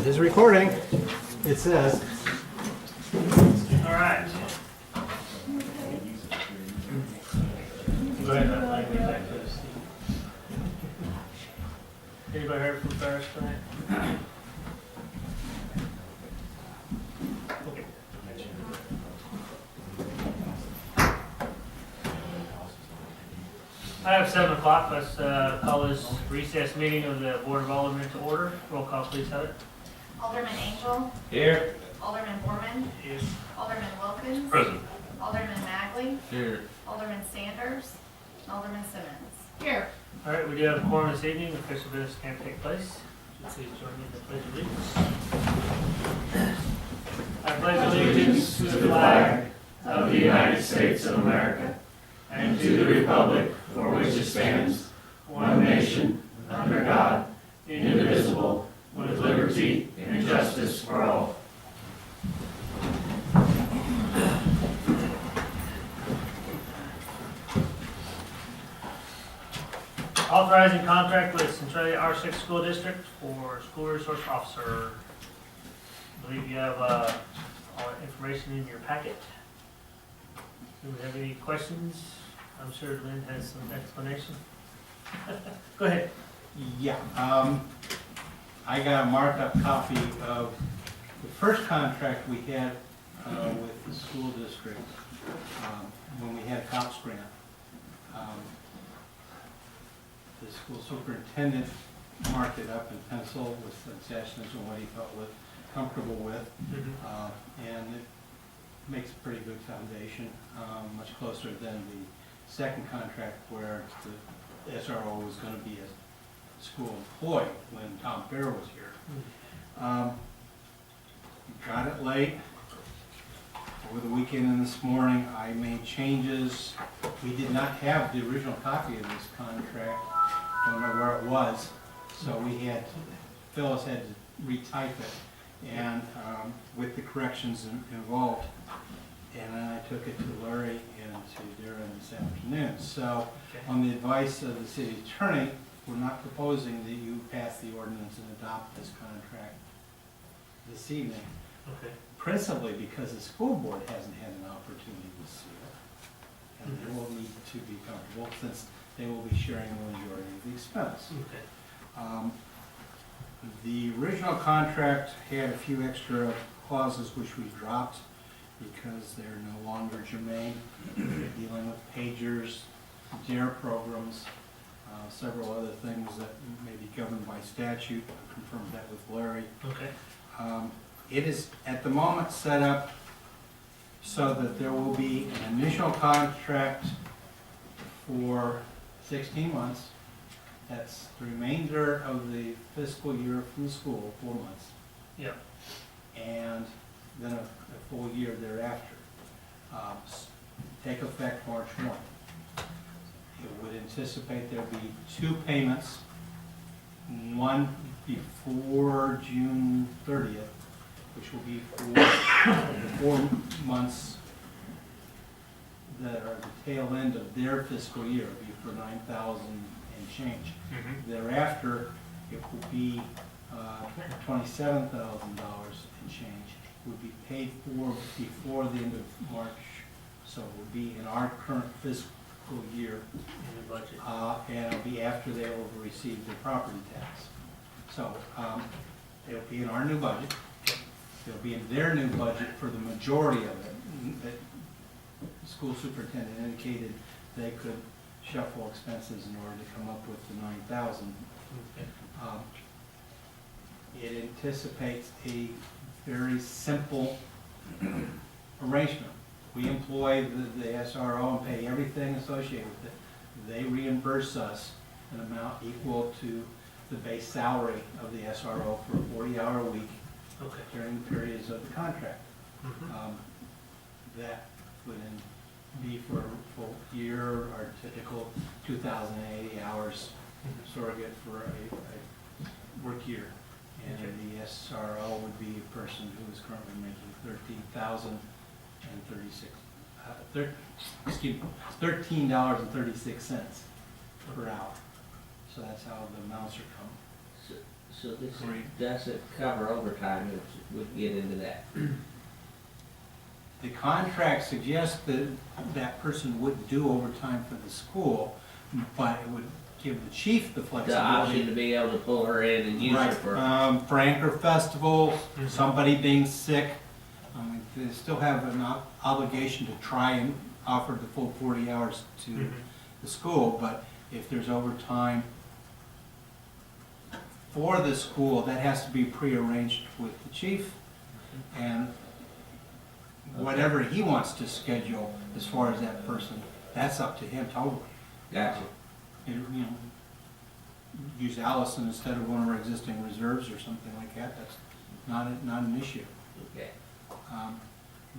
It is recording, it says. All right. Go ahead and play me back to the seat. Anybody heard from Ferris tonight? Okay. I have 7 o'clock. Let's call this recess meeting of the Board of Aldermen to order. Roll call, please, Heather. Alderman Angel. Here. Alderman Borman. Here. Alderman Wilkins. Present. Alderman Magley. Here. Alderman Sanders. Alderman Simmons. Here. All right, we do have a quorum this evening. Official business can take place. Please join me in the pledge of allegiance. I pledge allegiance to the flag of the United States of America and to the republic for which it stands, one nation, under God, indivisible, with liberty and justice for all. Authorizing contract with Centralia R6 School District for School Resource Officer. I believe you have all that information in your packet. Do we have any questions? I'm sure Lynn has some explanation. Go ahead. Yeah, I got a marked up copy of the first contract we had with the school district when we had a COPS grant. The school superintendent marked it up in pencil with suggestions on what he felt was comfortable with, and it makes a pretty good foundation, much closer than the second contract where the SRO was going to be a school employee when Tom Fair was here. Got it late. Over the weekend and this morning, I made changes. We did not have the original copy of this contract. Don't know where it was, so Phyllis had to retype it, and with the corrections involved. And then I took it to Larry and to Darren this afternoon. So, on the advice of the city attorney, we're not proposing that you pass the ordinance and adopt this contract this evening. Okay. Principally because the school board hasn't had an opportunity to see it. And they will need to be comfortable since they will be sharing the majority of the expense. Okay. The original contract had a few extra clauses which we dropped because they're no longer germane. They're dealing with pagers, DARE programs, several other things that may be governed by statute. I confirmed that with Larry. Okay. It is at the moment set up so that there will be an initial contract for 16 months. That's the remainder of the fiscal year from the school, 4 months. Yep. And then a full year thereafter. Take effect March 1. It would anticipate there'll be 2 payments, one before June 30th, which will be for the 4 months that are the tail end of their fiscal year. It'll be for $9,000 and change. Thereafter, it will be $27,000 and change. It would be paid for before the end of March, so it will be in our current fiscal year. In the budget. And it'll be after they will receive their property tax. So it'll be in our new budget. It'll be in their new budget for the majority of it. The school superintendent indicated they could shuffle expenses in order to come up with the $9,000. Okay. It anticipates a very simple arrangement. We employ the SRO and pay everything associated with it. They reimburse us an amount equal to the base salary of the SRO for a 40-hour week. Okay. During the periods of the contract. That would be for a full year, our typical 2,080 hours surrogate for a work year. And the SRO would be a person who is currently making $13.36 per hour. So that's how the amounts are coming. So this doesn't cover overtime, if we get into that. The contract suggests that that person wouldn't do overtime for the school, but it would give the chief the The flexibility. option to be able to pull her in and use her Right, for. for anchor festivals, somebody being sick, they still have an obligation to try and offer the full 40 hours to the school, but if there's overtime for the school, that has to be prearranged with the chief, and whatever he wants to schedule as far as that person, that's up to him totally. Gotcha. And, you know, use Allison instead of one of our existing reserves or something like that, that's not an issue. Okay.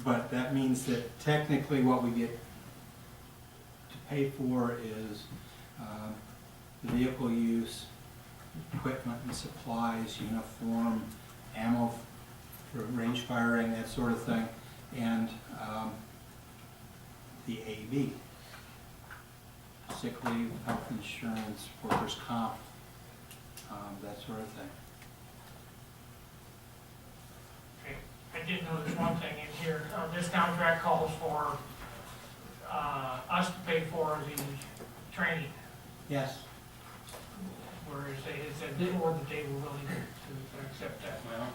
But that means that technically what we get to pay for is the vehicle use, equipment and supplies, uniform, ammo for range firing, that sort of thing, and the AB, sick leave, health insurance, workers' comp, that sort of thing. Okay. I did notice one thing in here. This contract calls for us to pay for the training, Yes. whereas they had said before that they were willing to accept that. Well,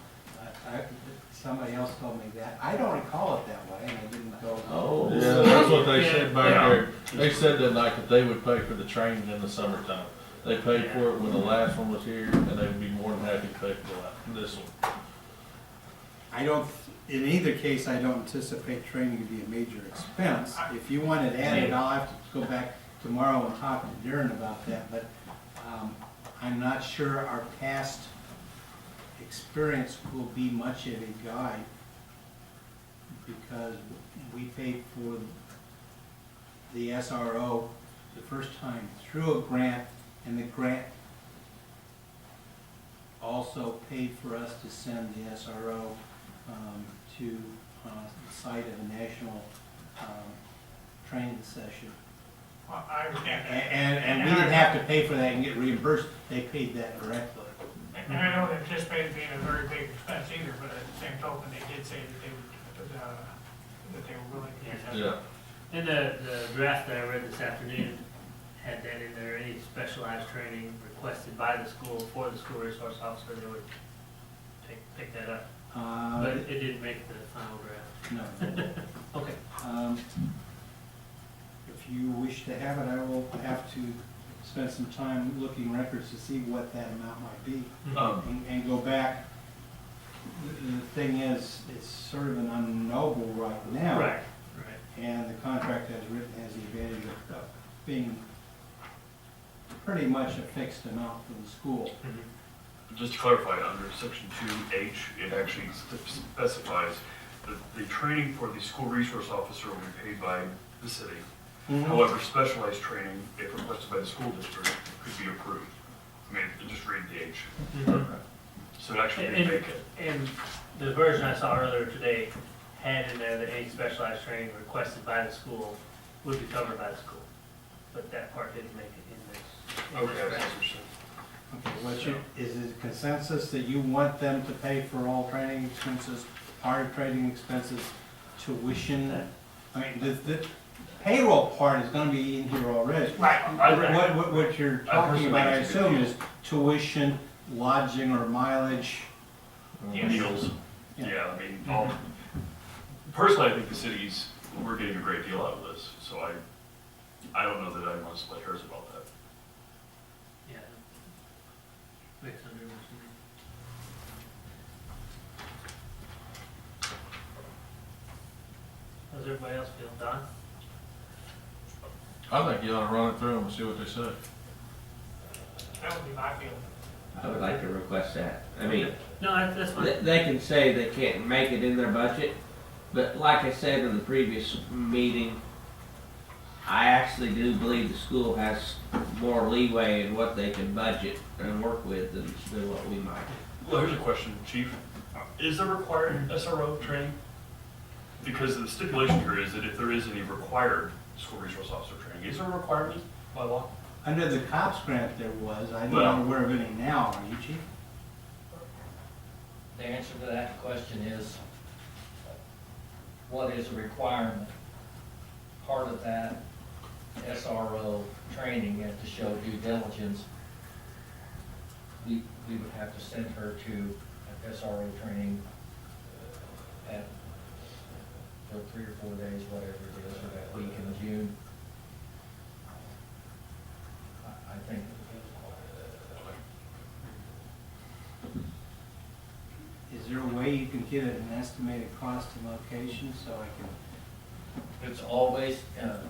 somebody else told me that. I don't recall it that way, and I didn't go. Oh. Yeah, that's what they said back Yeah. there. They said that like that they would pay for the training in the summertime. They paid for it when the last one was here, and they would be more than happy to pay for this one. I don't, in either case, I don't anticipate training to be a major expense. If you want it added, I'll have to go back tomorrow and talk to Darren about that, but I'm not sure our past experience will be much of a guide, because we paid for the SRO the first time through a grant, and the grant also paid for us to send the SRO to the site of a national training session. Well, I understand that. And we didn't have to pay for that and get reimbursed, they paid that directly. And I don't anticipate it being a very big expense either, but at the same token, they did say that they were willing to do that. Yeah. In the draft that I read this afternoon, had that in there, any specialized training requested by the school for the school resource officer, they would pick that up. But it didn't make the final draft. No. Okay. If you wish to have it, I will have to spend some time looking records to see what that amount might be, and go back. The thing is, it's sort of an unknowable right now. Right. And the contract as written has the advantage of being pretty much a fixed amount for the school. Just to clarify, under section 2H, it actually specifies that the training for the school resource officer will be paid by the city. However, specialized training, if requested by the school district, could be approved. I mean, just read the H. So it actually did make it. And the version I saw earlier today had in there that any specialized training requested by the school would be covered by the school. But that part didn't make it in this. Okay, I see what you're saying. Okay, is it consensus that you want them to pay for all training expenses, hard training expenses, tuition? I mean, the payroll part is gonna be in here already. Right. What you're talking about, I assume, is tuition, lodging, or mileage. Meals, yeah, I mean, personally, I think the cities, we're getting a great deal out of this, so I don't know that I want to split hairs about that. Yeah. Makes sense. How's everybody else feel, Don? I think you ought to run it through them and see what they say. That would be my feeling. I would like to request that. I mean, No, that's fine. they can say they can't make it in their budget, but like I said in the previous meeting, I actually do believe the school has more leeway in what they can budget and work with than what we might. Well, here's a question, Chief. Is there required SRO training? Because the stipulation here is that if there is any required school resource officer training, is there a requirement by law? Under the COPS grant there was, I'm Well- not aware of any now, are you, Chief? the answer to that question is, what is a requirement? Part of that SRO training and to show due diligence, we would have to send her to an SRO training for 3 or 4 days, whatever it is, or that week in June. I think. Is there a way you can get an estimated cost and location so I can? It's always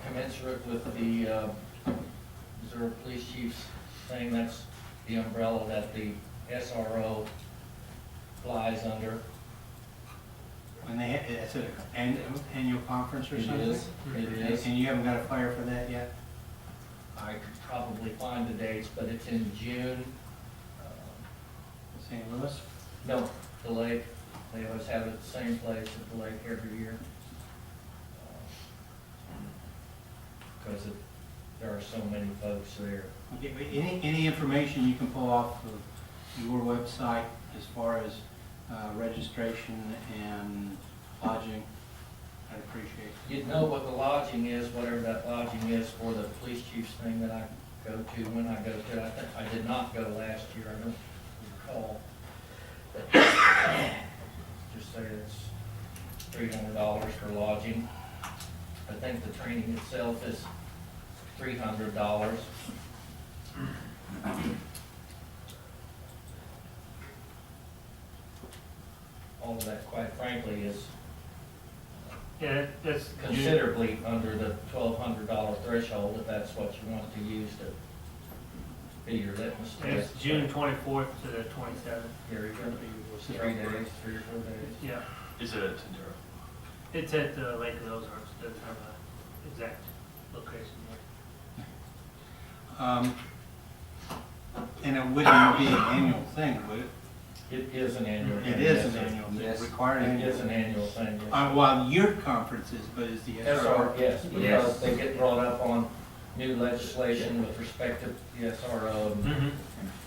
commensurate with the Missouri Police Chief's thing. That's the umbrella that the SRO flies under. When they, it's an annual conference or It something? is, it is. And you haven't got a flyer for that yet? I could probably find the dates, but it's in June. St. Louis? No, the lake. They always have it at the same place at the lake every year. Because there are so many folks there. Okay, but any information you can pull off of your website as far as registration and lodging, I'd appreciate it. You'd know what the lodging is, whatever that lodging is for the police chief's thing that I go to when I go to it. I did not go last year, I don't recall. Just say it's $300 for lodging. I think the training itself is $300. All of that, quite frankly, is Yeah, that's considerably under the $1,200 threshold, if that's what you want to use to be your litmus It's test. June 24th to the 27th. Here you go. 3 days, 3 or 4 days. Yeah, Is it at Centralia? it's at the Lake of the Ozarks. Doesn't have an exact location yet. And it wouldn't be an annual thing, would it? It is an annual. It thing, is yes, an sir. annual thing, Yes. required It annual. is an annual thing, yes. Well, your conference is, but is the SRO? Yes, Yes. because they get brought up on new legislation with respect to the SRO. Mm-hmm.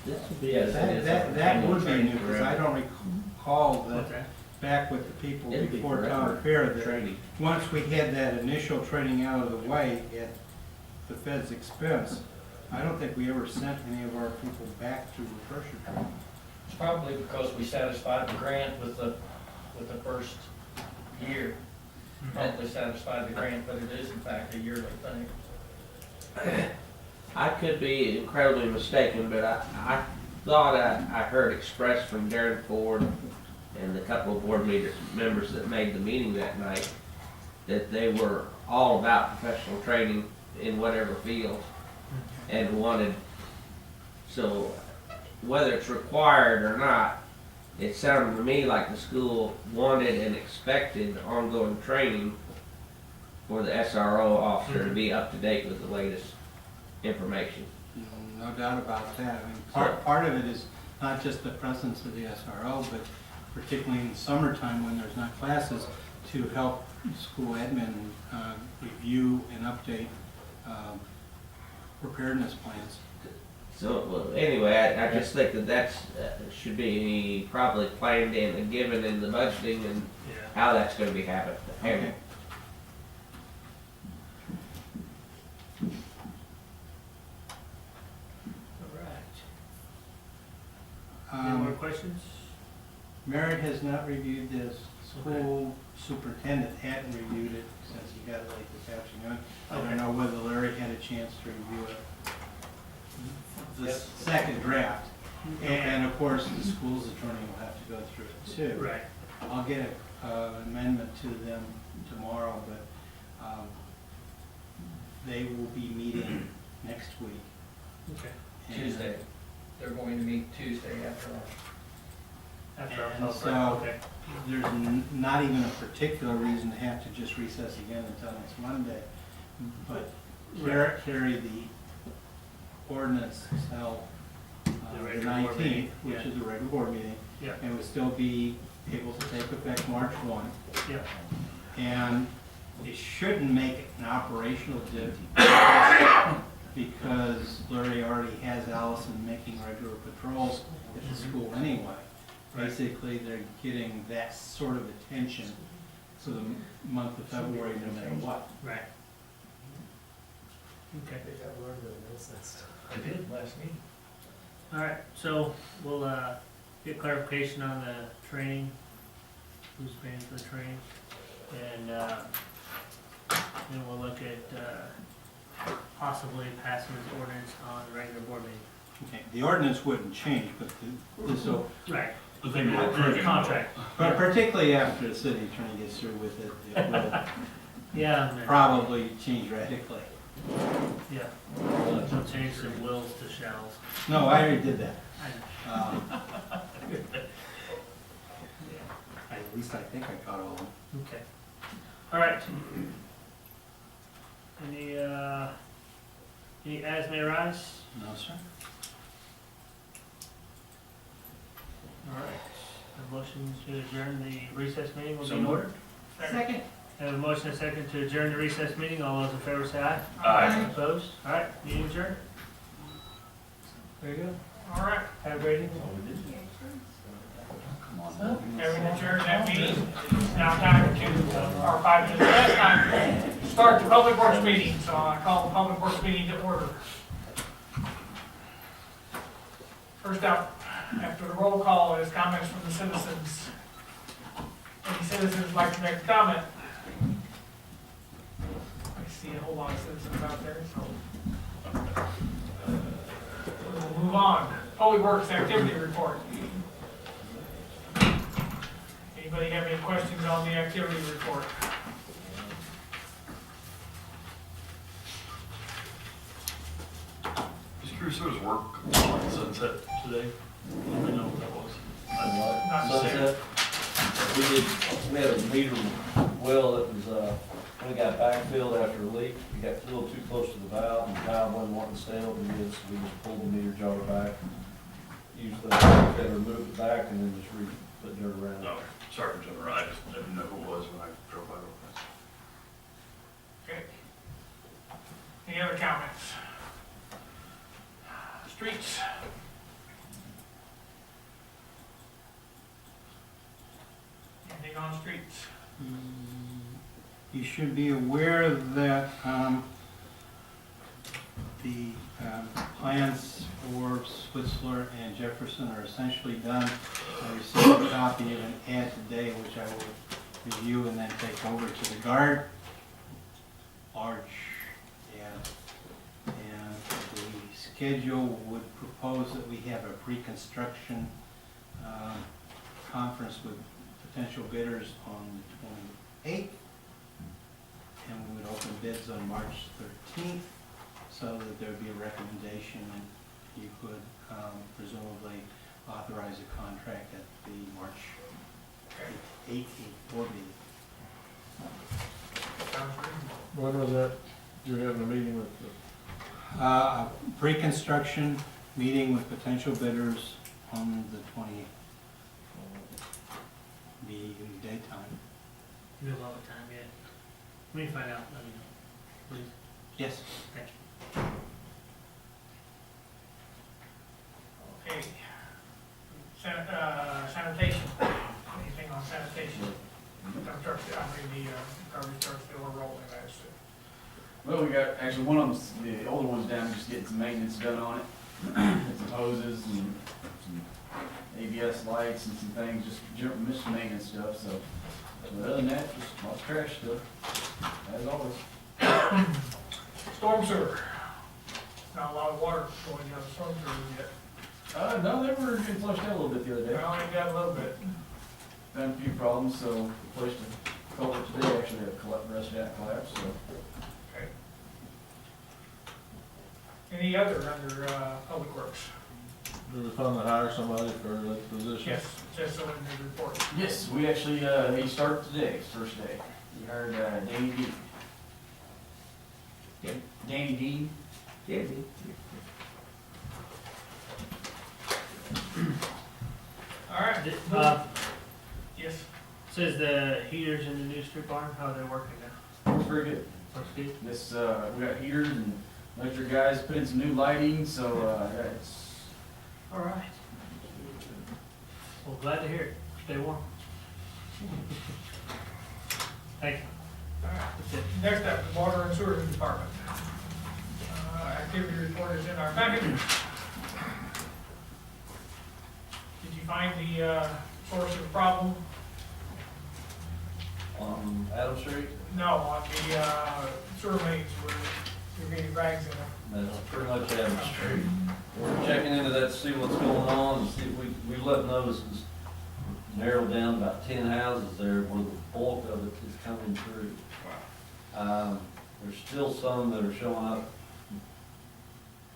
This would be. Yes, it is. That would be new, because I don't recall that What's that? back with the people It'd be before forever. Tom Fair, that Training. once we had that initial training out of the way at the Fed's expense, I don't think we ever sent any of our people back to refresher training. It's probably because we satisfied the grant with the first year. Probably satisfied the grant, but it is in fact a yearly thing. I could be incredibly mistaken, but I thought I heard expressed from Darren Ford and the couple of board members that made the meeting that night that they were all about professional training in whatever field and wanted, so whether it's required or not, it sounded to me like the school wanted and expected ongoing training for the SRO officer to be up to date with the latest information. No doubt about that. I mean, part of it is not just the presence of the SRO, but particularly in the summertime when there's not classes, to help school admin review and update preparedness plans. So, well, anyway, I just think that that's, should be probably planned in and given in the budgeting and Yeah. how that's gonna be handled. Okay. All right. Any more questions? Merritt has not reviewed this. School superintendent hadn't reviewed it since he got late this afternoon. I don't know whether Larry had a chance to review it. The Yes. second draft. And of course, the school's attorney will have to go through it too. Right. I'll get an amendment to them tomorrow, but they will be meeting next week. Okay. And- Tuesday. They're going to meet Tuesday after all. After our And health, so- right? Okay. There's not even a particular reason to have to just recess again until next Monday. But carry the ordinance till The the regular board 19th, meeting, which yeah. is a regular board meeting. Yeah. And would still be able to take effect March 1. Yeah. And it shouldn't make it an operational because Larry already has Allison making regular patrols at the school anyway. Basically, they're getting that sort of attention for the month of February, no matter what. Right. Okay. I did last meeting. All right, so we'll, get clarification on the training, who's paying for the training, and, then we'll look at, possibly passing this ordinance on the regular board meeting. Okay, the ordinance wouldn't change, but this will, Right. The thing we're The approving. contract. but particularly after the city attorney gets through with it, it will Yeah. probably change radically. Yeah. We'll change the wills to shalls. No, I already did that. I know. Yeah. At least I think I caught all of them. Okay. All right. Any as may arise? No, sir. All right. A motion to adjourn the recess meeting will be So in moved. order. Second. I have a motion and a second to adjourn the recess meeting. All those in favor say aye. Aye. Opposed? All right, meeting adjourned. Very good. All right, Have a great evening. having adjourned that meeting, it's now time to, our 5 minutes last time, start the public works meeting, so I call the public works meeting to order. First up, after the roll call, is comments from the citizens. Any citizens like to make a comment? I see a whole lot of citizens out there, so. We'll move on. Public Works Activity Report. Anybody have any questions on the activity report? Just curious, there was work on Sunset today? I know what that was. Not to say. Sunset, we had a meter well that was, when it got backfilled after a leak, we got a little too close to the valve, and the valve wasn't wanting to stay open, so we just pulled the meter jar back, used the, and removed it back, and then just put dirt around it. No, sorry for jumping around, I just didn't know who it was when I drove by real fast. Okay. Any other comments? Streets? Anything on streets? You should be aware that the plans for Switzler and Jefferson are essentially done. I received a copy of an ad today, which I will review and then take over to the guard. Large ad. And the schedule would propose that we have a pre-construction conference with potential bidders on the 28th. And we would open bids on March 13th, so that there would be a recommendation, and you could presumably authorize a contract at the March 18th board meeting. Sounds reasonable. When was that? You're having a meeting with the, A pre-construction meeting with potential bidders on the 28th. Be in the daytime. You have all the time yet. Let me find out, let me know, please. Yes. Thank you. Okay. Sanitation. Anything on sanitation? Dump trucks, I mean, the garbage trucks still are rolling, I assume. Well, we got, actually, one of them's, the older one's down, just getting some maintenance done on it. Some hoses and some ABS lights and some things, just general maintenance stuff, so. But other than that, just lots of trash stuff, as always. Storm sewer. Not a lot of water going down the storm sewer yet. No, they were getting flushed out a little bit the other day. Well, ain't got a little bit. Found a few problems, so placed a culvert today, actually had a rusted out collapse, so. Okay. Any other under, public works? we were planning to hire somebody for that position? Yes, just so in the report. Yes, we actually, he started today, his first day. We hired, Danny Dean. Yeah. Danny Dean. Yeah, All right. Yes. Says the heaters in the new strip barn, how are they working now? Works very good. Works good? This, we got heaters and electric guys put in some new lighting, so, yeah, it's, All right. Well, glad to hear it. Stay warm. Thank you. All right. That's it. Next up, the Water and Sewer Department. Activity report is in our packet. Did you find the source of the problem? On Adam Street, No, on the sewer mains where you're getting bags in them. that's pretty much Adam Street. We're checking into that to see what's going on, and see if we left notices narrowed down about 10 houses there where the bulk of it is coming through. There's still some that are showing up,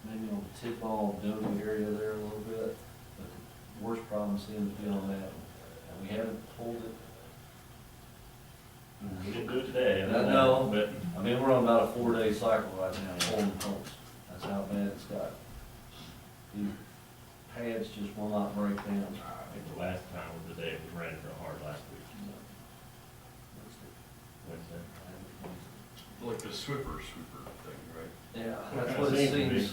maybe on the tip-off Doty area there a little bit, but the worst problem seems to be on that one. And we haven't pulled it. We didn't do it today. I know, But I mean, we're on about a 4-day cycle right now, pulling pumps. That's how bad it's got. The pads just will not break down. I think the last time was the day it was raining real hard last week. Wednesday. Like the sweeper thing, right? Yeah, Well, that's it what it seems to be. seems.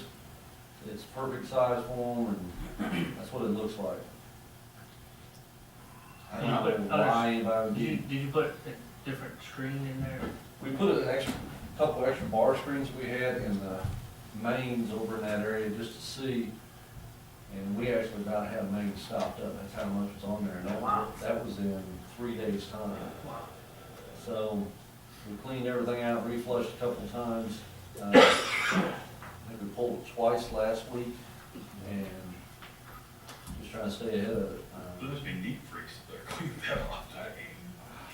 It's perfect size for them, and that's what it looks like. I don't know why anybody would Did you put a different screen in there? We put an extra, couple extra bar screens we had in the mains over in that area just to see. And we actually about had a main stopped up, that's how much was on there, and that was in 3 days' time. Wow. So, we cleaned everything out, reflushed a couple times. I think we pulled it twice last week, and just trying to stay ahead of it. There must be neat freaks that are cleaning that off.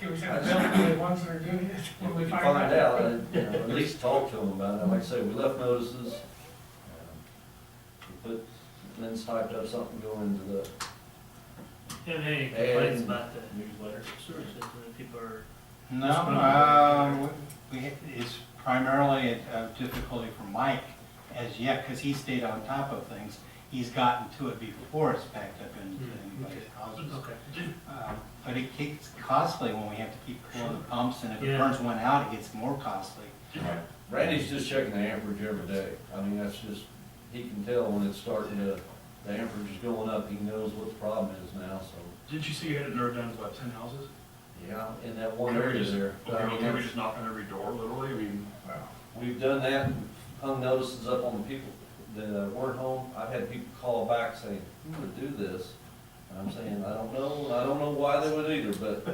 Can we send them to the ones that are doing it when we We can find out? at least talk to them about it. Like I say, we left notices. We put, Lynn's typed up something going into the, Have any complaints about the newsletter sewer system that people are? No, it's primarily a difficulty for Mike as yet, because he stayed on top of things. He's gotten to it before it's packed up into anybody's houses. Okay. But it gets costly when we have to keep pulling the pumps, and if it Yeah. burns one out, it gets more costly. Randy's just checking the amperage every day. I mean, that's just, he can tell when it's starting to, the amperage is going up, he knows what the problem is now, so. Didn't you see you had it narrowed down to about 10 houses? Yeah, in that one area there. I mean, Can we that's- just knock on every door, literally? I mean, We've done that, and hung notices up on the people that weren't home. I've had people call back saying, who would do this? And I'm saying, I don't know why they would either, but,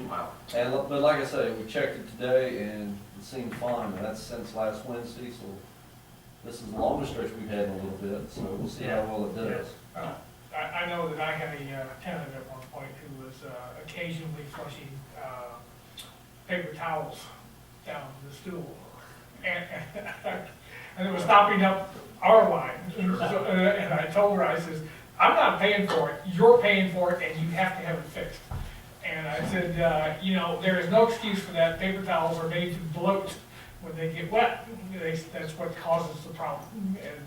wow. but like I say, we checked it today and it seemed fine, and that's since last Wednesday, so this is the longest stretch we've had in a little bit, so we'll see how well it does. I know that I had a tenant at one point who was occasionally flushing paper towels down the stool. And it was stopping up our line. And I told her, I says, I'm not paying for it, you're paying for it, and you have to have it fixed. And I said, you know, there is no excuse for that. Paper towels are made to bloat when they get wet. That's what causes the problem. And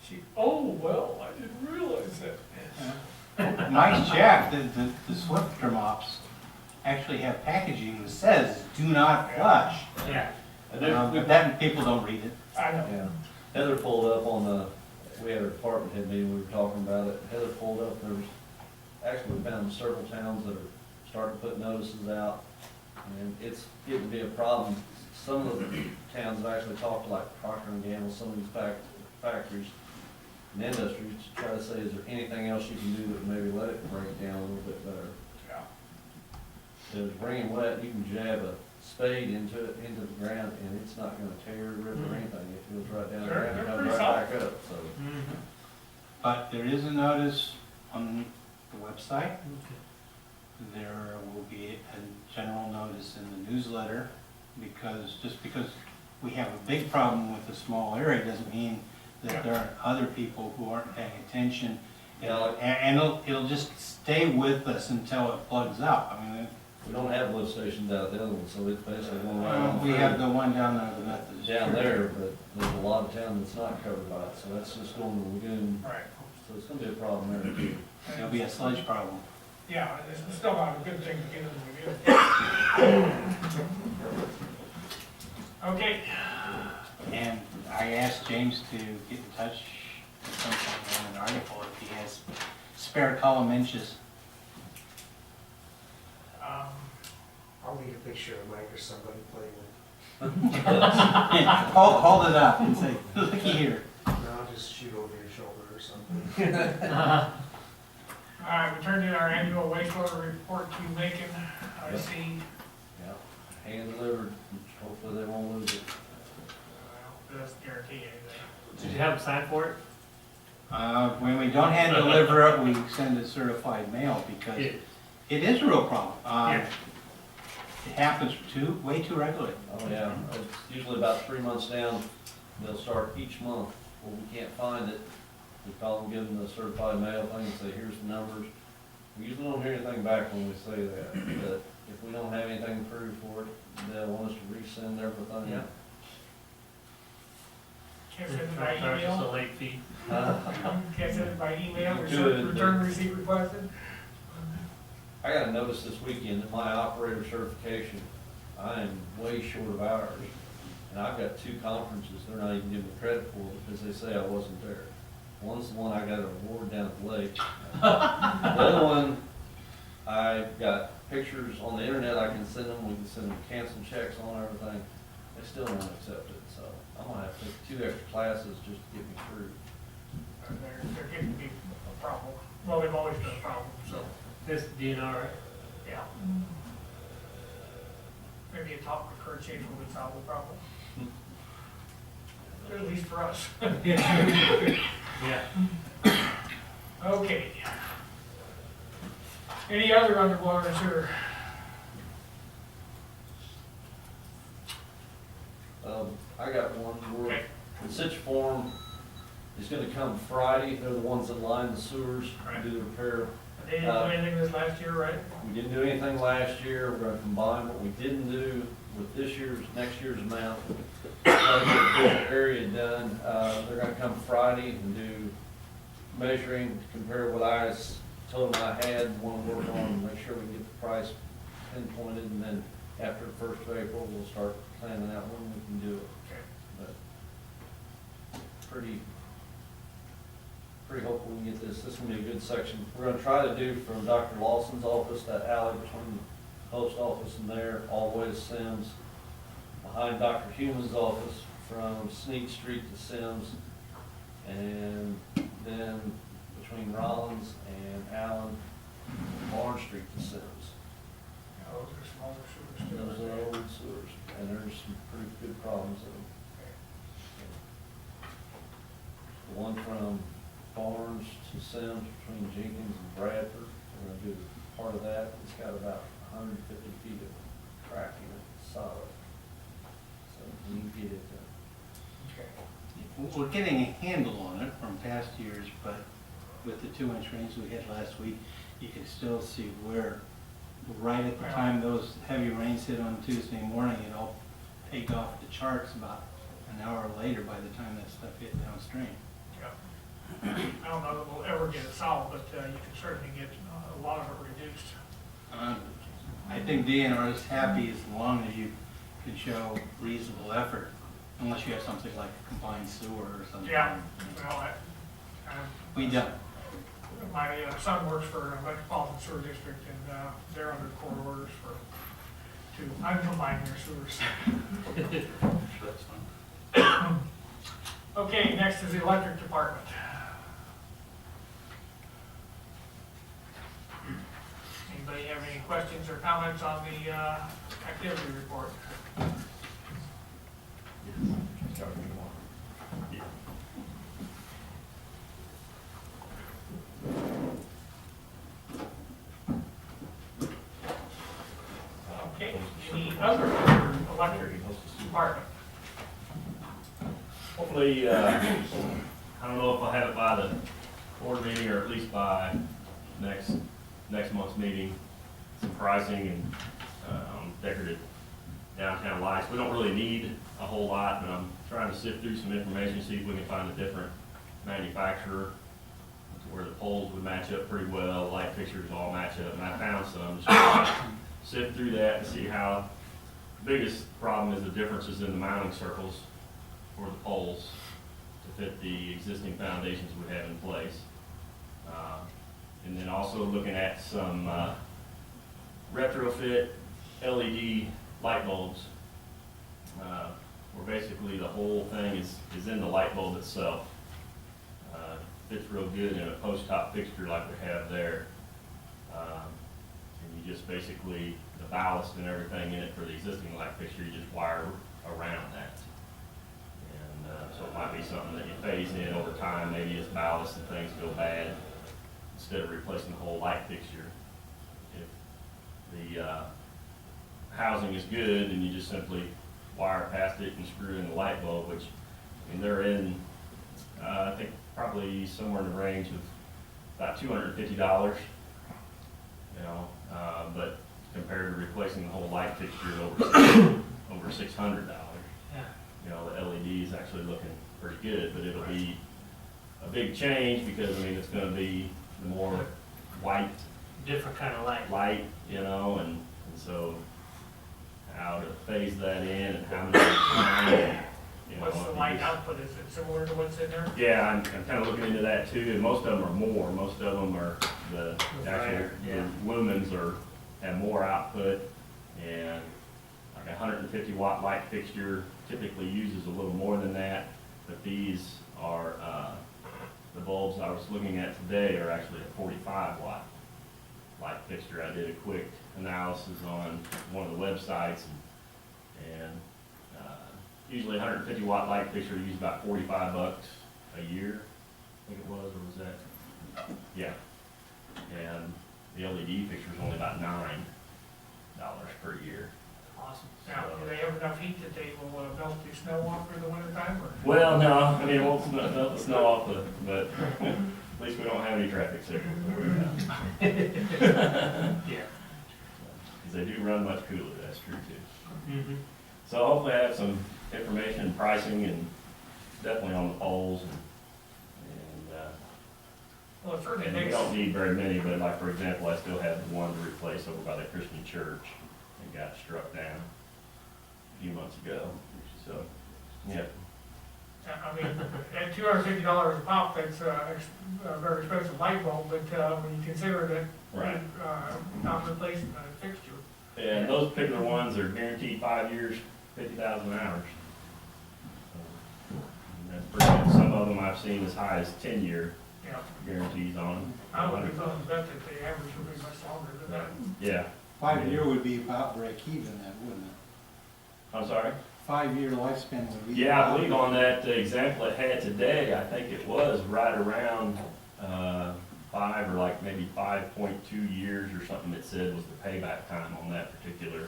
she, oh, well, I didn't realize that. Mike's check, the Swifter mops actually have packaging that says, do not flush. Yeah. But then people don't read it. I know. Yeah, Heather pulled up on the, we had a department head meeting, we were talking about it. Heather pulled up, actually we found several towns that are starting to put notices out, and it's getting to be a problem. Some of the towns have actually talked to like Procter and Gamble, some of these factories and industries to try to say, is there anything else you can do that maybe let it break down a little bit better? Yeah. If it's raining wet, you can jab a spade into the ground, and it's not gonna tear, rip, or anything. It goes right down the ground, and They're comes pretty right back up, so. But there is a notice on the website. There will be a general notice in the newsletter, because just because we have a big problem with a small area doesn't mean that there aren't other people who aren't paying attention. And it'll just stay with us until it plugs up. I mean, We don't have lift stations out the other one, so it's basically going right on we through. have the one down there, the Methodist. Down Church. there, but there's a lot of town that's not covered by it, so that's just going to the lagoon, Right. so it's gonna be a problem there too. There'll be a sludge problem. Yeah, it's still not a good thing to get in the beginning. Okay, And I asked James to get in touch at some point on an article if he has spare column inches. picture of Mike or somebody playing with. Hold it up and say, looky here. No, just shoot over your shoulder or something. All right, we turned in our annual wastewater report to Macon. I Yep. see, Yeah, hand delivered, hopefully they won't lose it. well, it doesn't guarantee anything. Did you have them sign for it? When we don't hand deliver it, we send it certified mail because Yeah. it is a real problem. Yeah. It happens way too regularly. Oh, yeah, it's usually about 3 months down, they'll start each month, well, we can't find it. We call them, give them the certified mail thing and say, here's the numbers. We usually don't hear anything back when we say that, but if we don't have anything approved for it, they'll want us to resend everything. Yeah. Can't send it by Charge us a email? late fee. Can't send it by email, You return could, return receipt requested? I got a notice this weekend that my operator certification, I am way short of hours. And I've got 2 conferences, they're not even giving me credit for because they say I wasn't there. One's the one I got an award down at the lake. The other one, I got pictures on the internet, I can send them, we can send them canceled checks on everything. They still won't accept it, so I'm gonna have to take 2 extra classes just to get me through. They're getting to be a problem. Well, they've always been a problem, so, This DNR, right? yeah. Maybe a talk with Kurt Chase will solve the problem. At least for us. Yeah. Okay. Any other underwater sewer? I got one, Okay. the Sitch Form is gonna come Friday, they're the ones that line the sewers, Right. do the repair. They didn't do anything this last year, right? We didn't do anything last year, we're gonna combine what we didn't do with next year's amount. Try to get the whole area done, they're gonna come Friday and do measuring, compare what I told them I had, wanna work on, make sure we can get the price pinpointed, and then after the 1st of April, we'll start planning out when we can do it. Okay. But pretty hopeful we can get this. This is gonna be a good section. We're gonna try to do from Dr. Lawson's office, that alley between the post office and there, all the way to Sims, behind Dr. Human's office, from Sneak Street to Sims, and then between Rollins and Allen, Barn Street to Sims. Yeah, those are smaller sewers. Those are old sewers, and there's some pretty good problems in them. The one from Barnes to Sims between Jenkins and Bradford, we're gonna do part of that. It's got about 150 feet of crack in it, solid. So we need to get it done. Okay. We're getting a handle on it from past years, but with the 2-inch rains we had last week, you can still see where, right at the time those heavy rains hit on Tuesday morning, it all pegged off the charts about an hour later by the time that stuff hit downstream. Yeah. I don't know that we'll ever get it solved, but you can certainly get a lot of it reduced. I think DNR is happy as long as you can show reasonable effort, unless you have something like a combined sewer or something. Yeah, well, We don't. my son works for a metropolitan sewer district, and they're under court orders to uncombine their sewers. That's fine. Okay, next is the electric department. Anybody have any questions or comments on the activity report? Okay, any other electric department? Hopefully, I don't know if I'll have it by the board meeting or at least by next month's meeting, some pricing and, on decorative downtown lights. We don't really need a whole lot, but I'm trying to sift through some information, see if we can find a different manufacturer to where the poles would match up pretty well, light fixtures all match up, and I found some. Just trying to sift through that and see how, the biggest problem is the differences in the mounting circles for the poles to fit the existing foundations we have in place. And then also looking at some retrofit LED light bulbs, where basically the whole thing is in the light bulb itself. Fits real good in a post top fixture like we have there. And you just basically, the ballast and everything in it for the existing light fixture, you just wire around that. And so it might be something that you phase in over time, maybe it's ballast and things go bad, instead of replacing the whole light fixture. If the housing is good, and you just simply wire past it and screw in the light bulb, which, I mean, they're in, I think probably somewhere in the range of about $250, you know, but compared to replacing the whole light fixture over $600. Yeah. You know, the LED is actually looking pretty good, but it'll be a big change because, I mean, it's gonna be the more white Different kind of light. you know, and so how to phase that in and how many, you know. What's the if you light just- output, is it similar to what's in there? Yeah, I'm kind of looking into that too, and most of them are more, most of them are the actual, Yeah. the lumens have more output, and like a 150 watt light fixture typically uses a little more than that, but these are, the bulbs I was looking at today are actually a 45 watt light fixture. I did a quick analysis on one of the websites, and usually 150 watt light fixture uses about $45 a year, I think it was, or was that? Yeah. And the LED fixture is only about $9 per year. Awesome. Now, do they have enough heat that they will melt the snow off for the winter time, or? Well, no, I mean, it won't melt the snow off the, but at least we don't have any traffic signals to worry about. Yeah. Because they do run much cooler, that's true too. Mm-hmm. So hopefully I have some information, pricing, and definitely on the poles, and Well, it certainly and we makes, don't need very many, but like, for example, I still have the one to replace over by the Christian church that got struck down a few months ago, so, yeah. I mean, at $250 a pop, that's a very expensive light bulb, but when you consider that, Right. not replacing a fixture. And those particular ones are guaranteed 5 years, 50,000 hours. So, and that's pretty good. Some of them I've seen as high as 10-year Yeah, guarantees on them. I would be willing to bet that the average would be much longer than that. Yeah, 5 year would be about break even then, wouldn't it? I'm sorry? 5 year lifespan would be. Yeah, I about- believe on that example it had today, I think it was right around 5 or like maybe 5.2 years or something it said was the payback time on that particular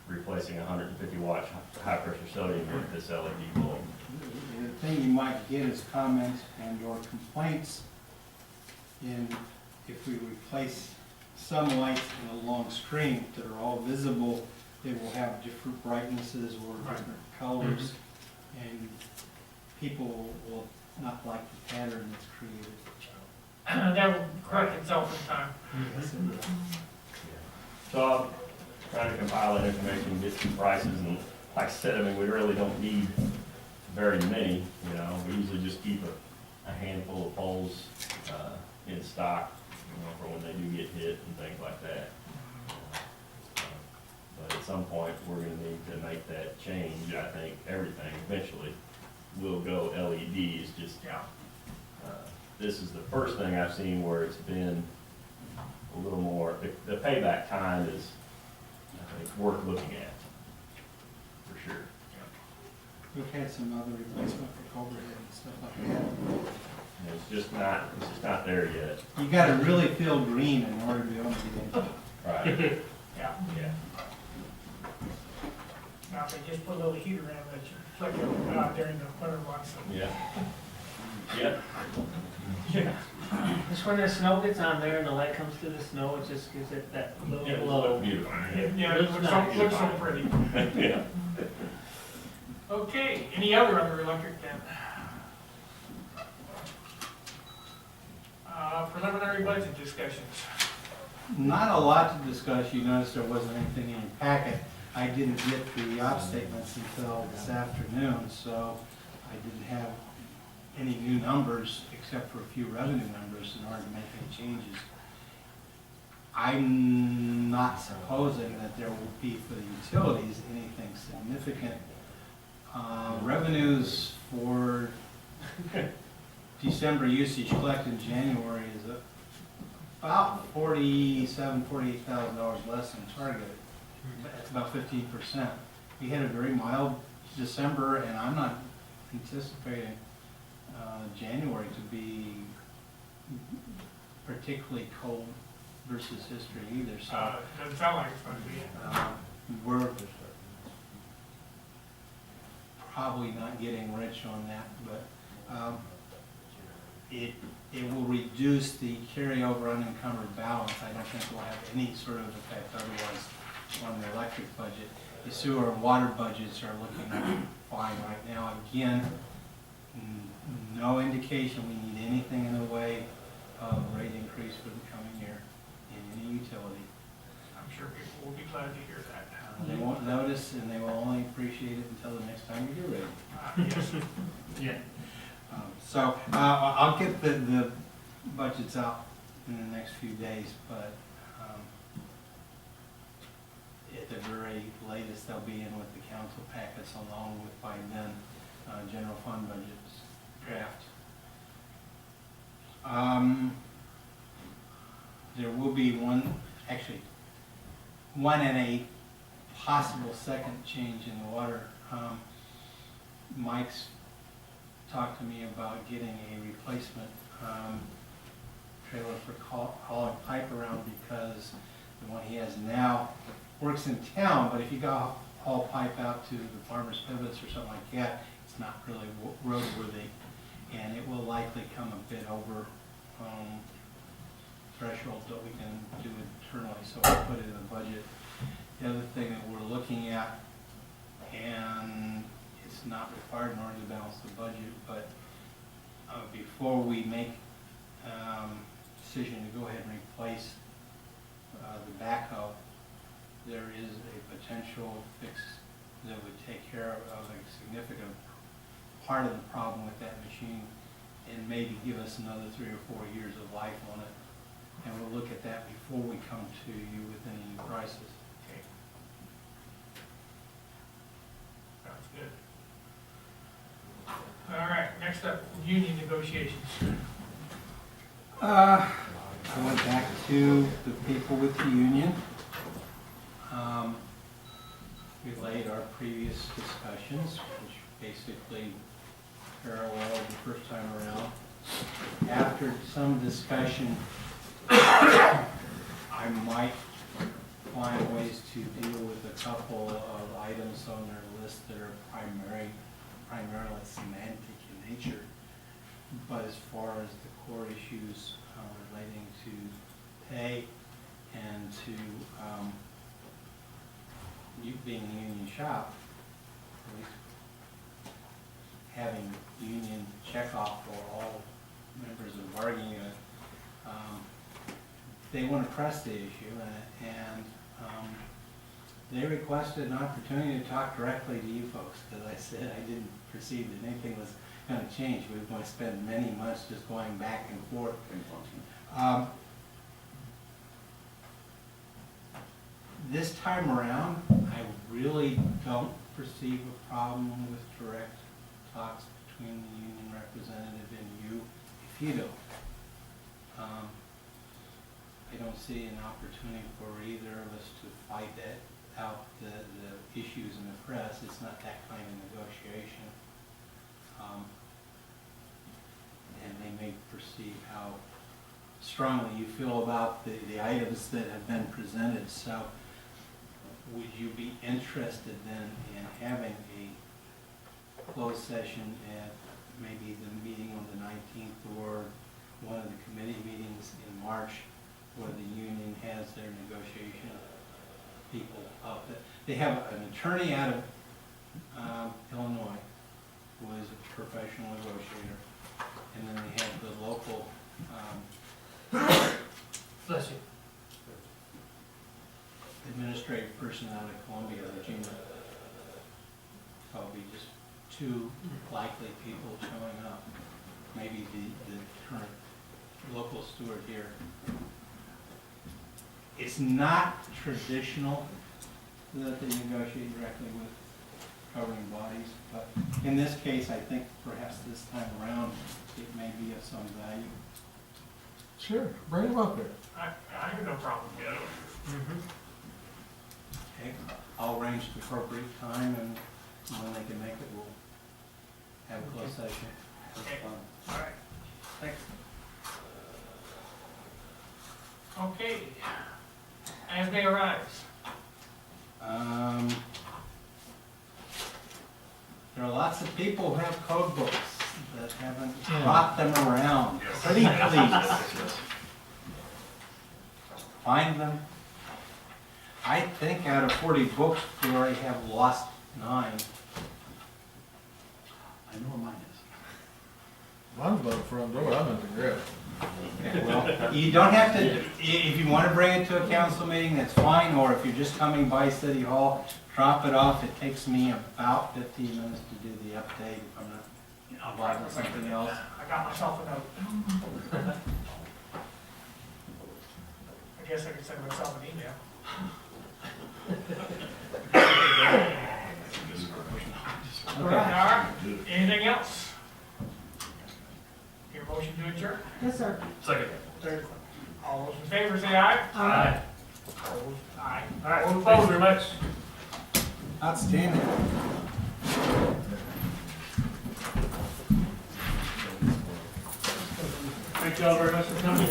replacing 150 watt high pressure sodium with this LED bulb. The thing you might get is comments and or complaints in, if we replace some lights in a long string that are all visible, they will have different brightnesses or different colors, and people will not like the pattern that's created. That will correct itself in time. Yes, it will. So I'm trying to compile that information, get some prices, and like I said, I mean, we really don't need very many, you know, we usually just keep a handful of poles in stock, you know, for when they do get hit and things like that. But at some point, we're gonna need to make that change. I think everything eventually will go LEDs, just, Yeah. this is the first thing I've seen where it's been a little more, the payback time is, I think, worth looking at, for sure. We've had some other replacement for overhead and stuff like that. And it's just not there yet. You gotta really feel green in order to be able to get into it. Right. Yeah. Yeah. Now, if they just put a little heater in that you flick it out during the winter months. Yeah. Yeah. Yeah. Just when the snow gets on there and the light comes through the snow, it just gives it that little Yeah, glow. it's beautiful. Yeah, it looks so pretty. Yeah. Okay, any other electric then? Preliminary budget discussions. Not a lot to discuss. You noticed there wasn't anything in your packet. I didn't get the op statements until this afternoon, so I didn't have any new numbers except for a few revenue numbers in order to make any changes. I'm not supposing that there will be for the utilities anything significant. Revenues for December usage collected in January is about $48,000 less than targeted. That's about 15%. We had a very mild December, and I'm not anticipating January to be particularly cold versus history either, so. Doesn't sound like it's gonna be. We're probably not getting rich on that, but it will reduce the carryover unencumbered balance. I don't think we'll have any sort of effect otherwise on the electric budget. The sewer and water budgets are looking fine right now. Again, no indication we need anything in the way of rate increase for the coming year in any utility. I'm sure people will be glad to hear that. They won't notice, and they will only appreciate it until the next time we do rate. Yes. Yeah. So I'll get the budgets out in the next few days, but at the very latest, they'll be in with the council packets along with, by then, general fund budgets draft. There will be one and a possible second change in the water. Mike's talked to me about getting a replacement trailer for hauling pipe around, because the one he has now works in town, but if you go haul pipe out to the farmer's pivots or something like that, it's not really roadworthy, and it will likely come a bit over threshold that we can do internally, so we'll put it in the budget. The other thing that we're looking at, and it's not required in order to balance the budget, but before we make decision to go ahead and replace the backhoe, there is a potential fix that would take care of a significant part of the problem with that machine, and maybe give us another 3 or 4 years of life on it. And we'll look at that before we come to you with any prices. Okay. Sounds good. All right, next up, union negotiations. I went back to the people with the union. Relayed our previous discussions, which basically paralleled the first time around. After some discussion, I might find ways to deal with a couple of items on their list that are primarily semantic in nature. But as far as the core issues relating to pay and to you being a union shop, at least having union checkoff for all members of the bargaining unit, they want to press the issue, and they requested an opportunity to talk directly to you folks, because I said I didn't perceive that anything was going to change. We were going to spend many months just going back and forth. This time around, I really don't perceive a problem with direct talks between the union representative and you, if you don't. I don't see an opportunity for either of us to fight out the issues in the press. It's not that kind of negotiation. And they may perceive how strongly you feel about the items that have been presented. So would you be interested then in having a closed session at maybe the meeting on the 19th or one of the committee meetings in March, where the union has their negotiation people up? They have an attorney out of Illinois who is a professional negotiator, and then they have the local Bless you. administrative person out of Columbia, Virginia. Probably just 2 likely people showing up. Maybe the current local steward here. It's not traditional that they negotiate directly with governing bodies, but in this case, I think perhaps this time around, it may be of some value. Sure, bring them up there. I have no problem with it. Okay, I'll arrange the appropriate time, and when they can make it, we'll have a closed session. Okay. All right, thanks. Okay, as may arise. There are lots of people who have code books that haven't brought them around. Pretty please. Find them. I think out of 40 books, we already have lost 9. I know where mine is. Mine's by the front door, I'm at the grill. Okay, well, you don't have to, if you want to bring it to a council meeting, that's fine, or if you're just coming by City Hall, drop it off. It takes me about 15 minutes to do the update if I'm not involved in something else. I got myself a note. I guess I could send myself an email. All right, anything else? Your motion to adjourn? Yes, sir. Second. All those in favor say aye. Aye. Opposed, aye. All right, All thank you opposed? very much. Outstanding. Thank you all very much for coming.